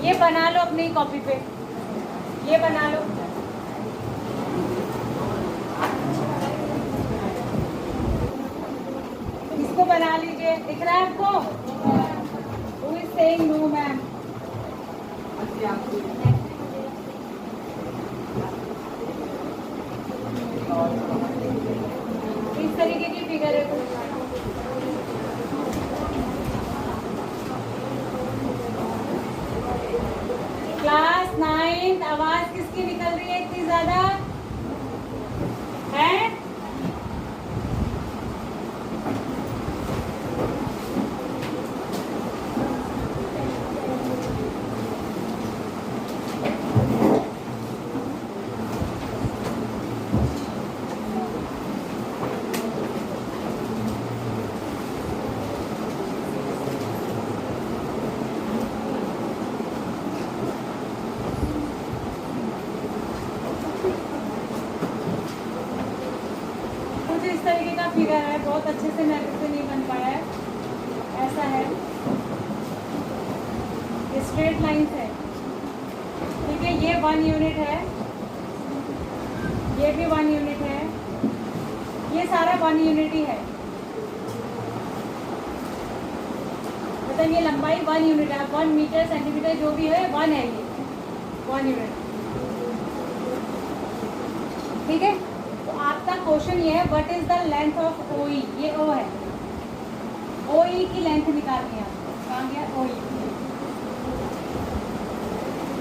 ये बना लो अपनी कॉपी पे, ये बना लो। इसको बना लीजिए, दिख रहा है आपको? Who is saying no ma'am? इस तरीके की फिगर है कुछ। क्लास 9 आवाज किसकी निकल रही है इतनी ज्यादा है? इस तरीके का फिगर है, बहुत अच्छे से मेरे से नहीं बन पाया है, ऐसा है, स्ट्रेट लाइंस है, ठीक है। ये 1 यूनिट है, ये भी 1 यूनिट है, ये सारा 1 यूनिट ही है, मतलब ये लंबाई 1 यूनिट है। 1 मीटर सेंटीमीटर जो भी है 1 है, ये 1 यूनिट, ठीक है। आपका क्वेश्चन ये है what is the length of ओई, ये ओ है, ओई की लेंथ निकालनी है आपको। कहाँ गया ओई?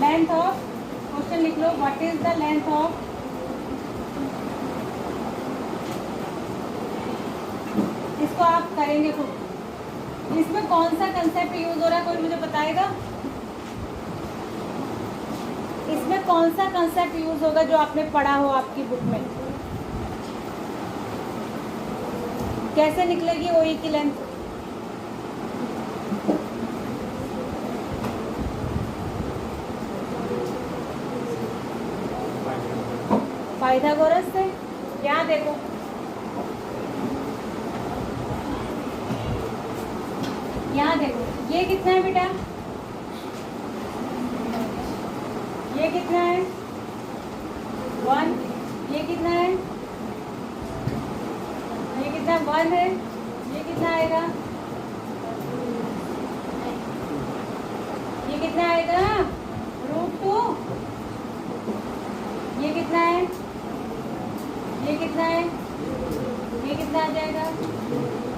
लेंथ ऑफ, क्वेश्चन लिख लो, what is the length of, इसको आप करेंगे खुद। इसमें कौन सा कंसेप्ट यूज हो रहा है, कोई मुझे बताएगा? इसमें कौन सा कंसेप्ट यूज होगा जो आपने पढ़ा हो आपकी बुक में? कैसे निकलेगी ओई की लेंथ? पाइथागोरस से। यहाँ देखो, यहाँ देखो, ये कितना है बेटा? ये कितना है? 1। ये कितना है? ये कितना 1 है? ये कितना आएगा? ये कितना आएगा? √2। ये कितना है? ये कितना है? ये कितना आ जाएगा?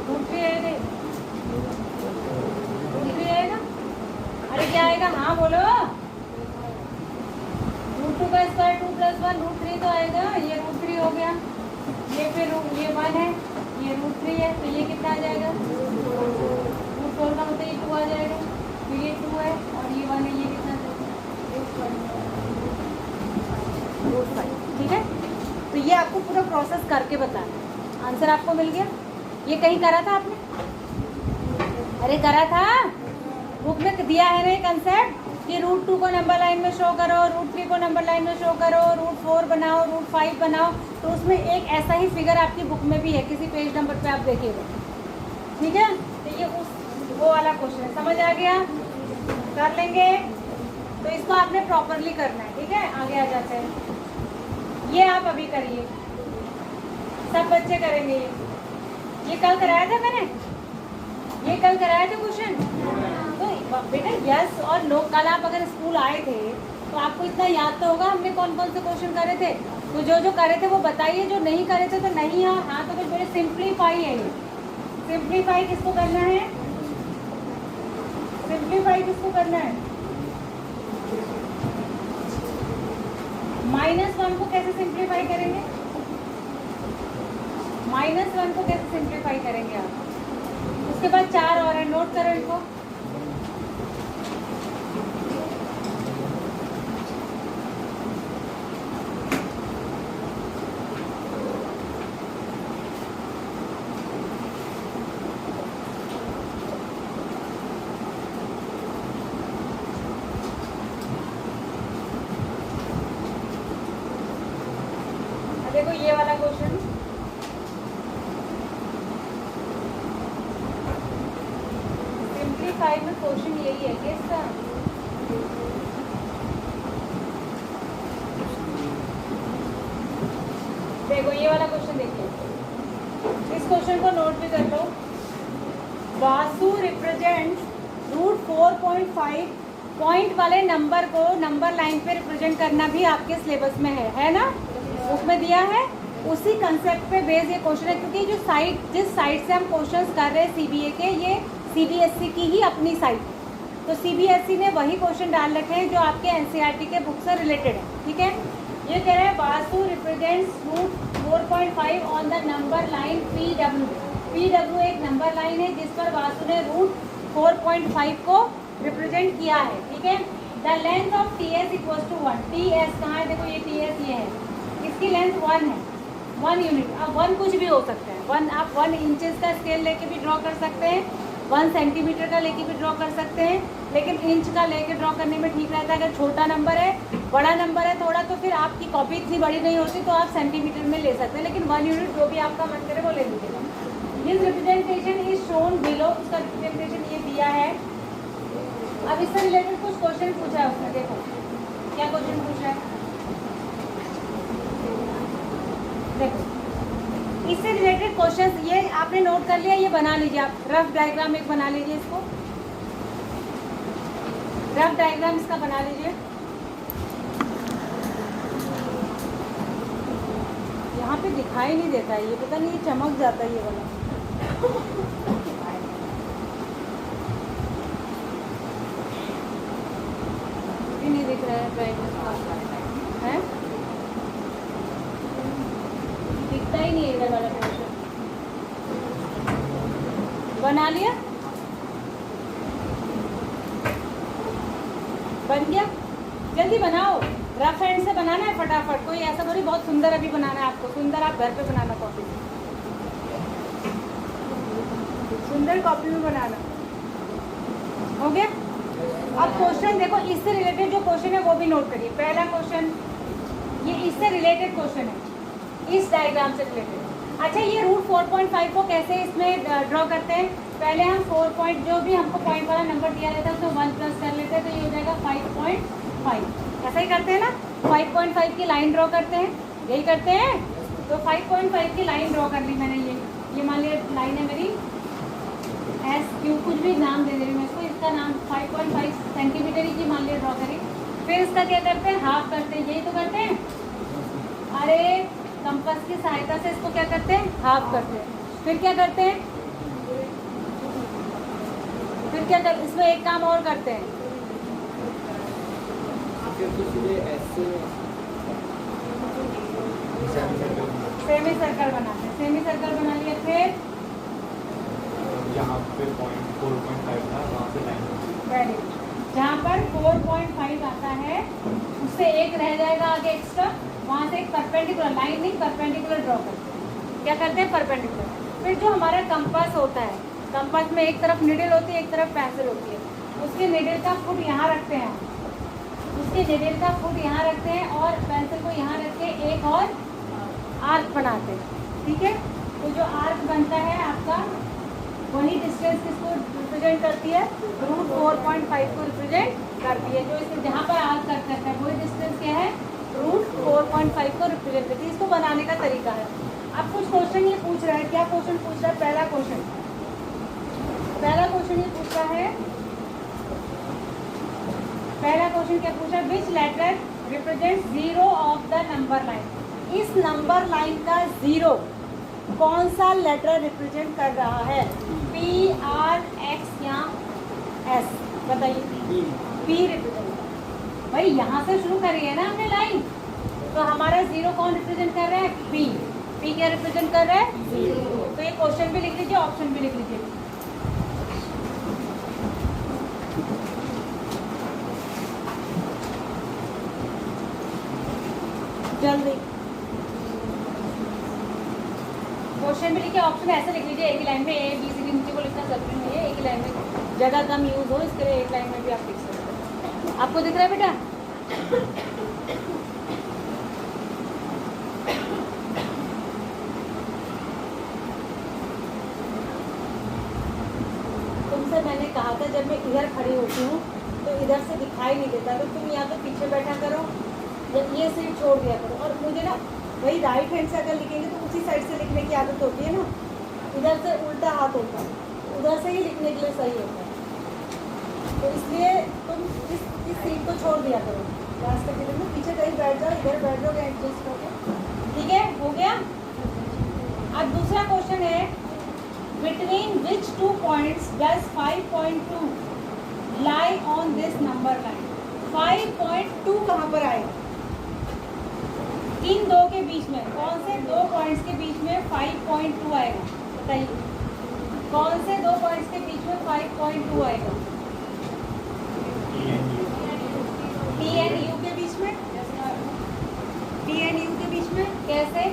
√3 आएगा। √3 आएगा। अरे क्या आएगा? हाँ बोलो। √2 का स्क्वायर 2 + 1 √3 तो आएगा। ये √3 हो गया। ये फिर ये 1 है, ये √3 है, तो ये कितना आ जाएगा? √4 का मतलब ये 2 आ जाएगा, फिर ये 2 है और ये 1 है, ये कितना √5, ठीक है। तो ये आपको पूरा प्रोसेस करके बताना है। आंसर आपको मिल गया। ये कहीं करा था आपने? अरे करा था, बुक में दिया है ना ये कंसेप्ट कि √2 को नंबर लाइन में शो करो, √3 को नंबर लाइन में शो करो, √4 बनाओ, √5 बनाओ। तो उसमें एक ऐसा ही फिगर आपकी बुक में भी है, किसी पेज नंबर पे आप देखिएगा, ठीक है। तो ये वो वाला क्वेश्चन है, समझ आ गया? कर लेंगे। तो इसको आपने प्रॉपरली करना है, ठीक है। आगे आ जाते हैं। ये आप अभी करिए, सब बच्चे करेंगे। ये कल कराया था मैंने, ये कल कराया था क्वेश्चन। तो बेटा यस और नो, कल आप अगर स्कूल आए थे तो आपको इतना याद तो होगा हमने कौन कौन से क्वेश्चन करे थे। तो जो करे थे वो बताइए, जो नहीं करे थे तो नहीं। हाँ तो फिर मेरे सिंप्लीफाई है ये। सिंप्लीफाई किसको करना है? सिंप्लीफाई किसको करना है? -1 को कैसे सिंप्लीफाई करेंगे? -1 को कैसे सिंप्लीफाई करेंगे आप? उसके बाद 4 और है, नोट करो इनको। देखो ये वाला क्वेश्चन, सिंप्लीफाई में क्वेश्चन यही है कि इसका देखो ये वाला क्वेश्चन देखिए, इस क्वेश्चन को नोट भी कर लो। वासु रिप्रेजेंट्स रूट 4.5 पॉइंट वाले नंबर को नंबर लाइन पे रिप्रेजेंट करना भी आपके सिलेबस में है ना, उसमें दिया है। उसी कंसेप्ट पे बेस ये क्वेश्चन है, क्योंकि जो साइट जिस साइट से हम क्वेश्चंस कर रहे हैं सीबीए के, ये सीबीएसई की ही अपनी साइट है। तो सीबीएसई ने वही क्वेश्चन डाल रखे हैं जो आपके एनसीईआरटी के बुक से रिलेटेड है, ठीक है। ये कह रहा है वासु represents root 4.5 on the number line PW. PW एक नंबर लाइन है जिस पर वासु ने रूट 4.5 को रिप्रेजेंट किया है, ठीक है। The length of T S equal to 1। T S कहाँ है, देखो ये टी एस ये है, इसकी लेंथ 1 है, 1 यूनिट। अब 1 कुछ भी हो सकता है, 1 आप 1 इंचेस का स्केल लेके भी ड्रॉ कर सकते हैं, 1 सेंटीमीटर का लेके भी ड्रॉ कर सकते हैं, लेकिन इंच का लेके ड्रॉ करने में ठीक रहता है। अगर छोटा नंबर है, बड़ा नंबर है थोड़ा, तो फिर आपकी कॉपी इतनी बड़ी नहीं होती, तो आप सेंटीमीटर में ले सकते हैं, लेकिन 1 यूनिट जो भी आपका मन करे वो ले लीजिएगा। This representation is shown below, उसका रिप्रेजेंटेशन ये दिया है। अब इससे रिलेटेड कुछ क्वेश्चन पूछा है उसने, देखो क्या क्वेश्चन पूछा है, देखो इससे रिलेटेड क्वेश्चंस ये आपने नोट कर लिया, ये बना लीजिए आप, रफ डायग्राम एक बना लीजिए, इसको रफ डायग्राम इसका बना लीजिए। यहाँ पे दिखाई नहीं देता है, ये पता नहीं ये चमक जाता है ये वाला। भी नहीं दिख रहा है ब्राइटनेस है, दिखता ही नहीं है इधर वाला क्वेश्चन। बना लिया, बन गया, जल्दी बनाओ, रफ हैंड से बनाना है फटाफट, कोई ऐसा थोड़ी बहुत सुंदर अभी बनाना है आपको, सुंदर आप घर पे बनाना, कॉपी में सुंदर कॉपी में बनाना, हो गया। अब क्वेश्चन देखो, इससे रिलेटेड जो क्वेश्चन है वो भी नोट करिए। पहला क्वेश्चन ये इससे रिलेटेड क्वेश्चन है, इस डायग्राम से रिलेटेड। अच्छा, ये रूट 4.5 को कैसे इसमें ड्रॉ करते हैं, पहले हम 4 पॉइंट जो भी हमको पॉइंट वाला नंबर दिया रहता है उसको 1 प्लस कर लेते हैं, तो ये हो जाएगा 5.5। ऐसा ही करते हैं ना, 5.5 की लाइन ड्रॉ करते हैं, यही करते हैं। तो 5.5 की लाइन ड्रॉ कर ली मैंने, ये मान लिया लाइन है मेरी, एस क्यू कुछ भी नाम दे रही हूँ मैं इसको, इसका नाम 5.5 सेंटीमीटर ही की मान लिया ड्रॉ करी। फिर इसका क्या करते हैं, हाफ करते हैं, यही तो करते हैं। अरे कंपास की सहायता से इसको क्या करते हैं, हाफ करते हैं। फिर क्या करते हैं, फिर क्या करते, इसमें एक काम और करते हैं, सेमी सर्कल बनाते हैं, सेमी सर्कल बना लिया। फिर यहाँ पे 4.5 था, वहाँ से लाइन वेरी गुड, जहाँ पर 4.5 आता है उससे एक रह जाएगा आगे एक्स्ट्रा, वहाँ से एक परपेंडिकुलर लाइन, नहीं परपेंडिकुलर ड्रॉ करते हैं। क्या करते हैं, परपेंडिकुलर। फिर जो हमारा कंपास होता है, कंपास में एक तरफ निडल होती है, एक तरफ पेंसिल होती है, उसके निडल का फुट यहाँ रखते हैं, उसके निडल का फुट यहाँ रखते हैं और पेंसिल को यहाँ रख के एक और आर्क बनाते हैं, ठीक है। तो जो आर्क बनता है आपका, वही डिस्टेंस किसको रिप्रेजेंट करती है, रूट 4.5 को रिप्रेजेंट करती है। जो इसमें जहाँ पर आर्क करता है वही डिस्टेंस क्या है, रूट 4.5 को रिप्रेजेंट करती है। इसको बनाने का तरीका है। अब कुछ क्वेश्चन ये पूछ रहा है, क्या क्वेश्चन पूछ रहा है, पहला क्वेश्चन ये पूछ रहा है, पहला क्वेश्चन क्या पूछा, which letter represent 0 of the number line. इस नंबर लाइन का 0 कौन सा लेटर रिप्रेजेंट कर रहा है, पी, आर, एक्स या एस, बताइए। पी रिप्रेजेंट, भाई यहाँ से शुरू करी है ना हमने लाइन, तो हमारा 0 कौन रिप्रेजेंट कर रहा है, पी। पी क्या रिप्रेजेंट कर रहा है, 0। तो ये क्वेश्चन भी लिख लीजिए, ऑप्शन भी लिख लीजिए। जल्दी क्वेश्चन भी लिखिए, ऑप्शन ऐसे लिख लीजिए, एक ही लाइन में, ए बी सी डी नीचे को लिखना जरूरी नहीं है, एक ही लाइन में, जगह कम यूज हो इसके लिए एक लाइन में भी आप लिख सकते हैं। आपको दिख रहा है बेटा, तुमसे मैंने कहा था जब मैं इधर खड़ी होती हूँ तो इधर से दिखाई नहीं देता, तो तुम या तो पीछे बैठा करो या ये सीट छोड़ दिया करो, और मुझे ना वही राइट हैंड से अगर लिखेंगे तो उसी साइड से लिखने की आदत होती है ना, इधर से उल्टा हाथ होता है, उधर से ही लिखने के लिए सही होता है। तो इसलिए तुम इस सीट को छोड़ दिया करो, रास्ते के लिए ना पीछे कहीं बैठ जाओ, इधर बैठ जाओ एडजस्ट करके। ठीक है, हो गया। अब दूसरा क्वेश्चन है, between which 2 points does 5.2 lie on this number line. 5.2 कहाँ पर आएगा? इन दो के बीच में कौन से 2 पॉइंट्स के बीच में 5.2 आएगा? बताइए, कौन से 2 पॉइंट्स के बीच में 5.2 आएगा? P and U के बीच में, P and U के बीच में कैसे?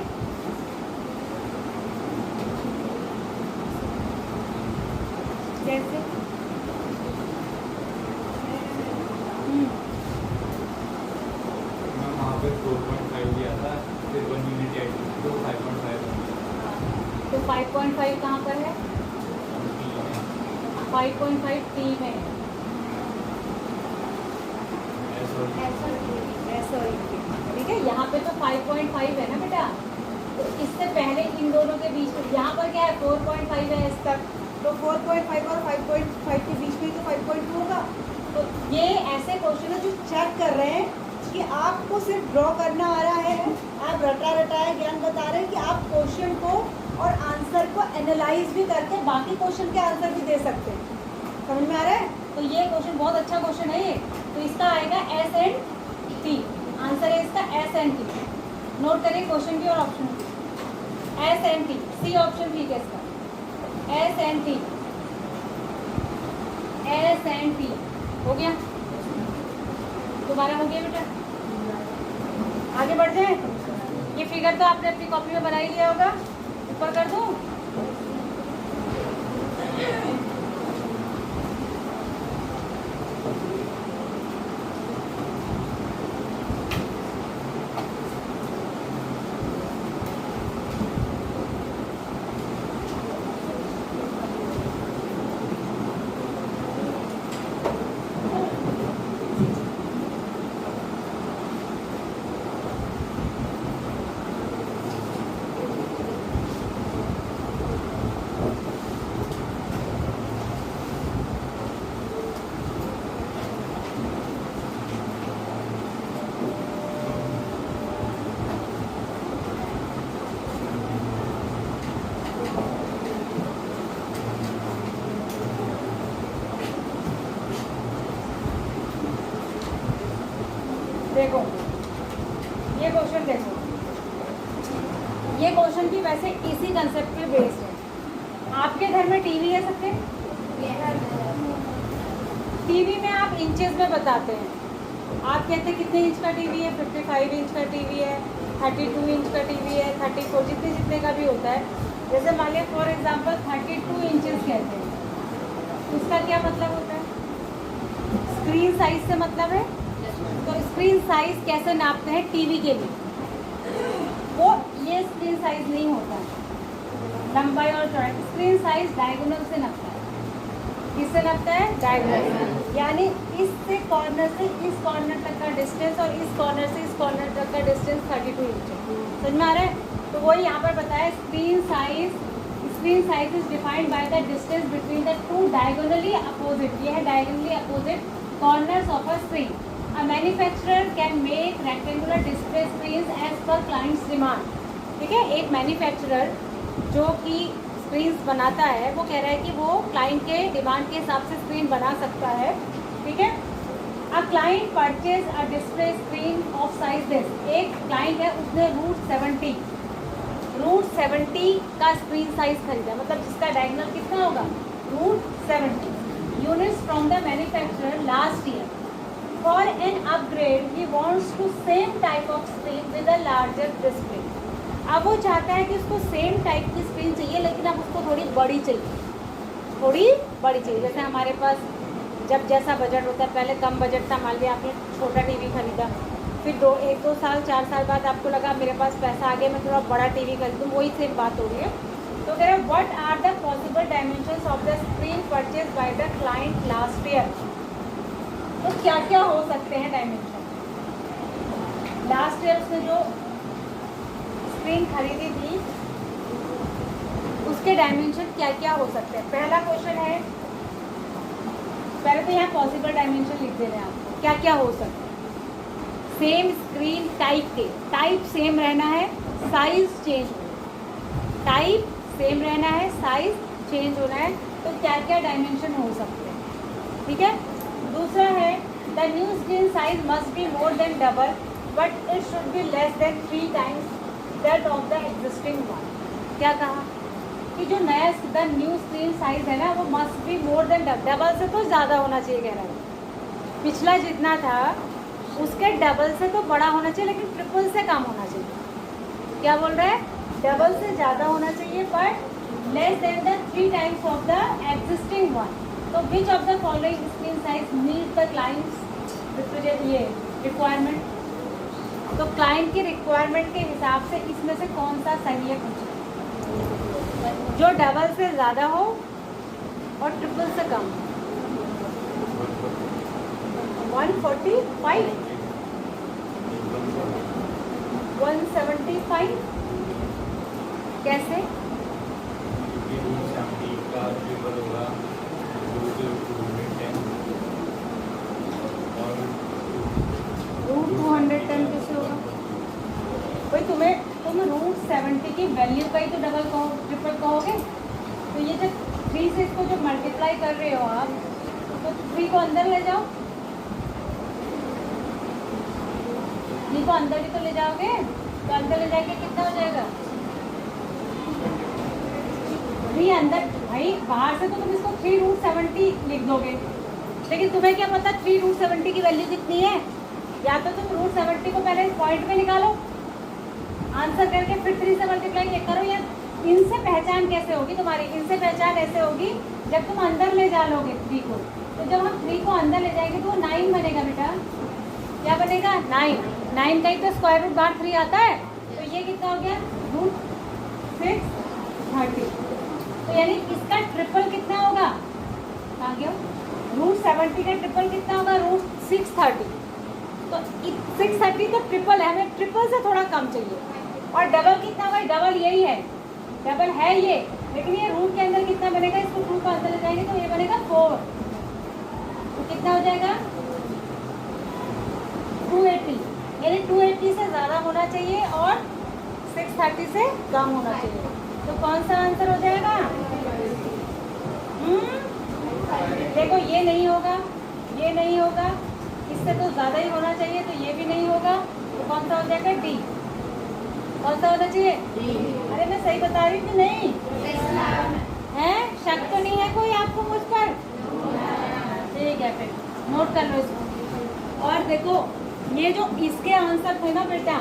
कैसे? वहाँ पे 4.5 दिया था, फिर 1 यूनिट ऐड की तो 5.5 तो 5.5 कहाँ पर है? 5.5 T में है। ठीक है, यहाँ पे तो 5.5 है ना बेटा, तो इससे पहले इन दोनों के बीच में यहाँ पर क्या है? 4.5 है इस तक, तो 4.5 और 5.5 के बीच में तो 5.2 होगा। तो ये ऐसे क्वेश्चन है जो चेक कर रहे हैं कि आपको सिर्फ ड्रॉ करना आ रहा है, आप रटाया ज्ञान बता रहे हैं कि आप क्वेश्चन को और आंसर को एनालाइज भी करके बाकी क्वेश्चन के आंसर भी दे सकते हैं। समझ में आ रहा है? तो ये क्वेश्चन बहुत अच्छा क्वेश्चन है ये। तो इसका आएगा एस एंड टी, आंसर है इसका एस एंड टी। नोट करें क्वेश्चन की और ऑप्शन की, S and T, C option ठीक है इसका, S and T, S and T. हो गया, दोबारा हो गया बेटा, आगे बढ़ जाए। ये फिगर तो आपने अपनी कॉपी में बना ही लिया होगा, ऊपर कर दूं? देखो ये क्वेश्चन, देखो ये क्वेश्चन की वैसे इसी कंसेप्ट पे बेस्ड है। आपके घर में टीवी है सबके? टीवी में आप इंचेस में बताते हैं, आप कहते हैं कितने इंच का टीवी है? 55 इंच का टीवी है, 32 इंच का टीवी है, 34, जितने जितने का भी होता है। जैसे मान लिया फॉर एग्जांपल 32 इंचेस कहते हैं, उसका क्या मतलब होता है? स्क्रीन साइज से मतलब है। तो स्क्रीन साइज कैसे नापते हैं टीवी के लिए? वो ये स्क्रीन साइज नहीं होता है, लंबाई और चौड़ाई। स्क्रीन साइज डायगोनल से नापता है। किससे नापता है? डायगोनल, यानी इससे कॉर्नर से इस कॉर्नर तक का डिस्टेंस और इस कॉर्नर से इस कॉर्नर तक का डिस्टेंस 32 इंच है। समझ में आ रहा है? तो वही यहाँ पर बताया, screen size is defined by the distance between the two diagonally opposite, ये है diagonally opposite corners of a screen. A manufacturer can make rectangular display screens as per client's demand। ठीक है, एक मैन्युफैक्चरर जो कि स्क्रीन्स बनाता है, वो कह रहा है कि वो क्लाइंट के डिमांड के हिसाब से स्क्रीन बना सकता है। ठीक है, a client purchase a display screen of size this. एक क्लाइंट है, उसने रूट 70 का स्क्रीन साइज खरीदा, मतलब जिसका डायगोनल कितना होगा? Root 70 units from the manufacturer last year. For an upgrade, he wants to same type of screen with a larger display। अब वो चाहता है कि उसको सेम टाइप की स्क्रीन चाहिए, लेकिन अब उसको थोड़ी बड़ी चाहिए, थोड़ी बड़ी चाहिए। जैसे हमारे पास जब जैसा बजट होता है, पहले कम बजट था, मान लिया आपने छोटा टीवी खरीदा, फिर 1-2 साल 4 साल बाद आपको लगा मेरे पास पैसा आ गया, मैं थोड़ा बड़ा टीवी खरीदूँ, वही सेम बात हो रही है। तो कह रहे हैं what are the possible dimensions of the screen purchase by the client last year. तो क्या क्या हो सकते हैं डायमेंशन? लास्ट ईयर उसने जो स्क्रीन खरीदी थी उसके डायमेंशन क्या क्या हो सकते हैं। पहला क्वेश्चन है, पहले तो यहाँ पॉसिबल डायमेंशन लिख दे रहे हैं आपको, क्या क्या हो सकता है। सेम स्क्रीन टाइप के, टाइप सेम रहना है, साइज चेंज होना, टाइप सेम रहना है, साइज चेंज होना है, तो क्या क्या डायमेंशन हो सकते हैं, ठीक है। दूसरा है the new screen size must be more than double but it should be less than 3 times that of the existing one. क्या कहा कि जो नया द न्यू स्क्रीन साइज है ना वो must be more than double से तो ज़्यादा होना चाहिए कह रहा है। पिछला जितना था उसके डबल से तो बड़ा होना चाहिए लेकिन ट्रिपल से कम होना चाहिए। क्या बोल रहा है, डबल से ज़्यादा होना चाहिए but less than the 3 times of the existing one. तो which of the following screen size meet the client's ये रिक्वायरमेंट। तो क्लाइंट की रिक्वायरमेंट के हिसाब से इसमें से कौन सा सही है पूछे, जो डबल से ज़्यादा हो और ट्रिपल से कम। 145 175 कैसे, रूट 210 कैसे होगा भाई। तुम रूट 70 की वैल्यू का ही तो डबल कहो ट्रिपल कहोगे। तो ये जब 3 से इसको जब मल्टीप्लाई कर रहे हो आप तो 3 को अंदर ले जाओ, 3 को अंदर ही तो ले जाओगे, तो अंदर ले जाके कितना हो जाएगा 3 अंदर। भाई बाहर से तो तुम इसको 3 रूट 70 लिख दोगे लेकिन तुम्हें क्या पता 3 रूट 70 की वैल्यू कितनी है। या तो तुम रूट 70 को पहले इस पॉइंट में निकालो आंसर करके फिर 3 से मल्टीप्लाई करो। या इनसे पहचान कैसे होगी तुम्हारी, इनसे पहचान ऐसे होगी जब तुम अंदर ले जा लोगे 3 को। तो जब हम 3 को अंदर ले जाएंगे तो वो 9 बनेगा बेटा। क्या बनेगा 9 का ही तो स्क्वायर रूट बाहर 3 आता है। तो ये कितना हो गया रूट 630। तो यानी इसका ट्रिपल कितना होगा, कहाँ गया रूट 70 का ट्रिपल कितना होगा रूट 630। तो 630 तो ट्रिपल है, हमें ट्रिपल से थोड़ा कम चाहिए। और डबल कितना भाई, डबल यही है, डबल है ये, लेकिन ये रूट के अंदर कितना बनेगा, इसको 2 को अंदर ले जाएंगे तो ये बनेगा 4। तो कितना हो जाएगा 280, यानी 280 से ज़्यादा होना चाहिए और 630 से कम होना चाहिए। तो कौन सा आंसर हो जाएगा, देखो ये नहीं होगा, ये नहीं होगा, इससे तो ज़्यादा ही होना चाहिए, तो ये भी नहीं होगा। तो कौन सा हो जाएगा डी। कौन सा होना चाहिए डी। अरे मैं सही बता रही हूँ कि नहीं है, शक तो नहीं है कोई आपको मुझ पर, ठीक है फिर नोट कर लो इसको। और देखो ये जो इसके आंसर थे ना बेटा,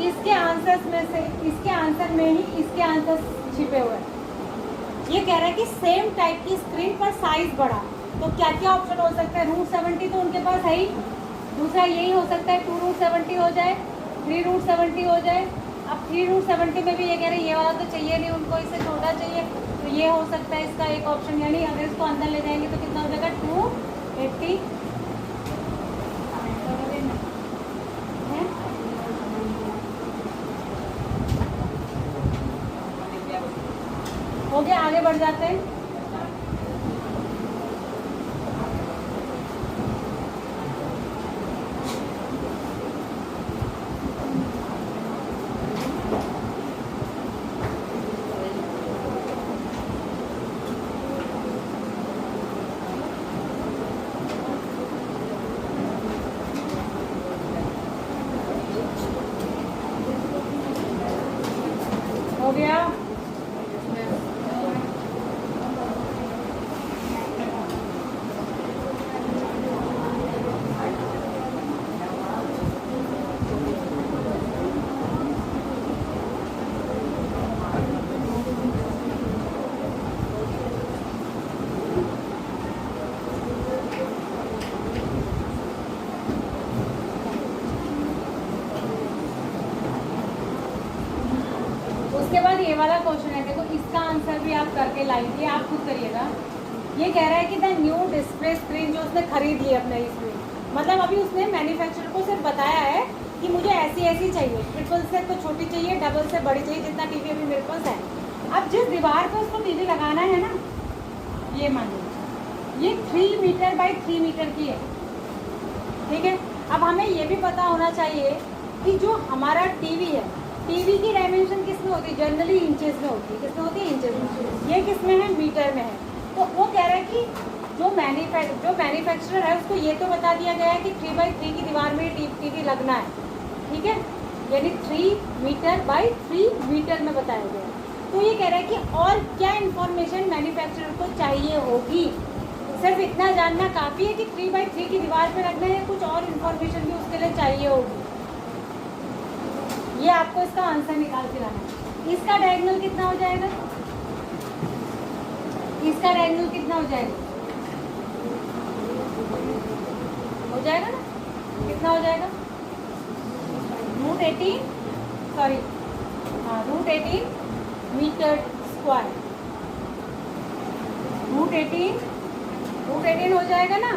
इसके आंसर में से इसके आंसर में ही इसके आंसर छिपे हुए हैं। ये कह रहा है कि सेम टाइप की स्क्रीन पर साइज बढ़ा, तो क्या क्या ऑप्शन हो सकता है। रूट 70 तो उनके पास है ही, दूसरा यही हो सकता है 2 रूट 70 हो जाए, 3 रूट 70 हो जाए। अब 3 रूट 70 में भी ये कह रहे हैं ये वाला तो चाहिए नहीं उनको, इससे छोटा चाहिए, तो ये हो सकता है इसका एक ऑप्शन। यानी अगर इसको अंदर ले जाएंगे तो कितना हो जाएगा 280 है। हो गया, आगे बढ़ जाते हैं। हो गया, उसके बाद ये वाला क्वेश्चन है, देखो इसका आंसर भी आप करके लाइए, आप खुद करिएगा। ये कह रहा है कि द न्यू डिस्प्ले स्क्रीन जो उसने खरीद ली अपने स्क्रीन, मतलब अभी उसने मैन्युफैक्चरर को सिर्फ बताया है कि मुझे ऐसी चाहिए, ट्रिपल से तो छोटी चाहिए, डबल से बड़ी चाहिए, जितना टीवी अभी मेरे पास है। अब जिस दीवार पे उसको टीवी लगाना है ना, ये मान लीजिए ये 3 मीटर बाई 3 मीटर की है, ठीक है। अब हमें ये भी पता होना चाहिए कि जो हमारा टीवी है, टीवी की डायमेंशन किस में होती है? जनरली इंचेस में होती है। किस में होती है? इंचेस में। ये किस में है? मीटर में है। तो वो कह रहा है कि जो मैन्युफैक्चरर है उसको ये तो बता दिया गया है कि 3 बाई 3 की दीवार में टीवी लगना है, ठीक है, यानी 3 मीटर बाई 3 मीटर में बताया गया है। तो ये कह रहा है कि और क्या इन्फॉर्मेशन मैन्युफैक्चरर को चाहिए होगी? सिर्फ इतना जानना काफ़ी है कि 3 बाई 3 की दीवार पे रखना है, कुछ और इन्फॉर्मेशन भी उसके लिए चाहिए होगी। ये आपको इसका आंसर निकाल के लाना है। इसका डायगोनल कितना हो जाएगा? इसका डायगोनल कितना हो जाएगा? हो जाएगा ना? कितना हो जाएगा? √18 सॉरी √18 मीटर स्क्वायर। √18 हो जाएगा ना।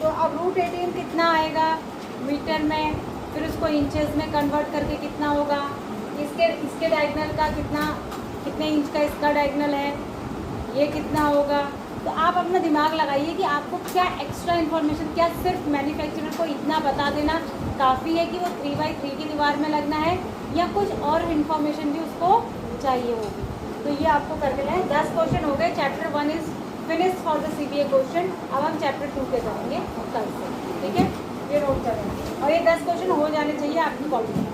तो अब √18 कितना आएगा मीटर में, फिर उसको इंचेस में कन्वर्ट करके कितना होगा? इसके डायगोनल का कितने इंच का इसका डायगोनल है, ये कितना होगा? तो आप अपना दिमाग लगाइए कि आपको क्या एक्स्ट्रा इन्फॉर्मेशन, क्या सिर्फ मैन्युफैक्चरर को इतना बता देना काफ़ी है कि वो 3 बाई 3 की दीवार में लगना है, या कुछ और इन्फॉर्मेशन भी उसको चाहिए होगी? तो ये आपको करके लाएँ। 10 क्वेश्चन हो गए। Chapter 1 is finish for the CBA question. अब हम चैप्टर 2 के करेंगे कल से, ठीक है। ये नोट करेंगे और ये 10 क्वेश्चन हो जाने चाहिए आपकी कॉपी में।